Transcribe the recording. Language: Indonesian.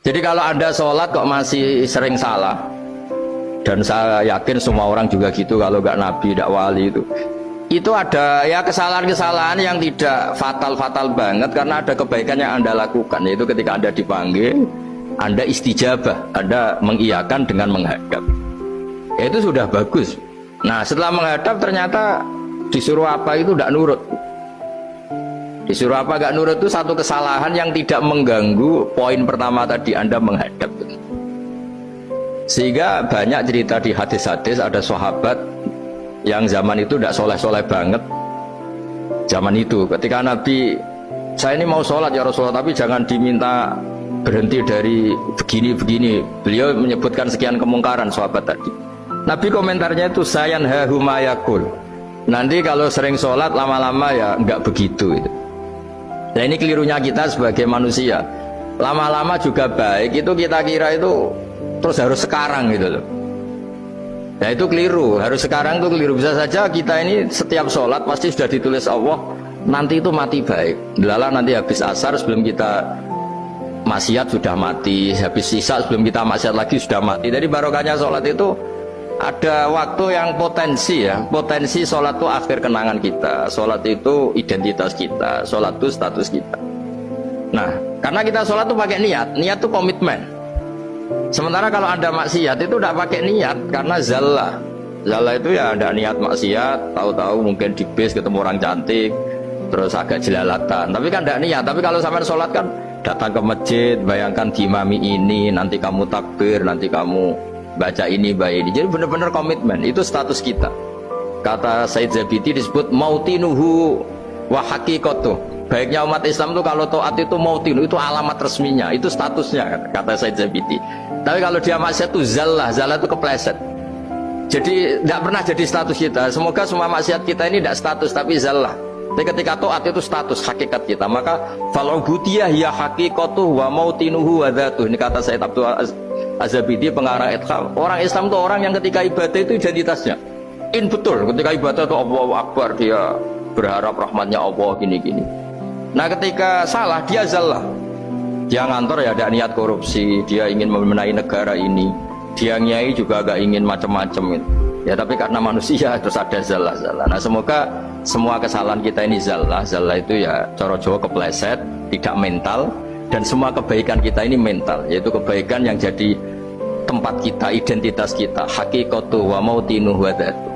Jadi kalau Anda sholat kok masih sering salah, dan saya yakin semua orang juga gitu, kalau nggak nabi, nggak wali itu ada ya kesalahan-kesalahan yang tidak fatal-fatal banget, karena ada kebaikan yang Anda lakukan, yaitu ketika Anda dipanggil, Anda istijabah, Anda mengiyakan dengan menghadap. Ya, itu sudah bagus. Nah, setelah menghadap ternyata disuruh apa itu tidak nurut. Disuruh apa gak nurut itu satu kesalahan yang tidak mengganggu poin pertama tadi, Anda menghadap. Sehingga banyak cerita di hadis-hadis, ada sahabat yang zaman itu tidak soleh-soleh banget. Zaman itu ketika Nabi, saya ini mau sholat ya Rasulullah, tapi jangan diminta berhenti dari begini-begini. Beliau menyebutkan sekian kemungkaran sahabat tadi. Nabi komentarnya itu sayan hahumayakul. Nanti kalau sering sholat lama-lama ya nggak begitu itu. Nah, ini kelirunya kita sebagai manusia. Lama-lama juga baik, itu kita kira itu terus harus sekarang gitu loh. Nah, itu keliru, harus sekarang itu keliru. Bisa saja kita ini setiap sholat pasti sudah ditulis Allah nanti itu mati baik. Delala nanti habis asar sebelum kita maksiat sudah mati, habis sisa sebelum kita maksiat lagi sudah mati. Jadi barokahnya sholat itu ada waktu yang potensi ya, potensi sholat itu akhir kenangan kita, sholat itu identitas kita, sholat itu status kita. Nah, karena kita sholat itu pakai niat, niat itu komitmen. Sementara kalau Anda maksiat itu tidak pakai niat, karena zallah itu ya ada niat maksiat, tahu-tahu mungkin di bis ketemu orang cantik, terus agak jelalatan, tapi kan tidak niat. Tapi kalau sampai sholat kan datang ke masjid, bayangkan diimami ini, nanti kamu takbir, nanti kamu baca ini, baca ini. Jadi benar-benar komitmen, itu status kita. Kata Said Zabidi disebut mautinuhu wa haqiqatuh. Baiknya umat Islam itu kalau taat itu mautinu, itu alamat resminya, itu statusnya, kata Said Zabidi. Tapi kalau dia maksiat itu zallah itu kepleset. Jadi tidak pernah jadi status kita. Semoga semua maksiat kita ini tidak status tapi zallah. Tapi ketika taat itu status hakikat kita. Maka fal'ubudiyah ya haqiqatuh wa mautinuhu wa dzatuh. Ini kata Said Abdul Az-Zabidi pengarang Itham. Orang Islam itu orang yang ketika ibadah itu identitasnya betul, ketika ibadah itu Allahu Akbar, dia berharap rahmatnya Allah gini-gini. Nah, ketika salah dia zallah, dia ngantor ya ada niat korupsi, dia ingin memenai negara ini, dia nyai juga agak ingin macam-macam gitu. Ya tapi karena manusia terus ada zallah. Nah, semoga semua kesalahan kita ini zallah itu ya cara Jawa kepleset, tidak mental. Dan semua kebaikan kita ini mental, yaitu kebaikan yang jadi tempat kita, identitas kita, haqiqatu wa mautinuhu wa dzatuh.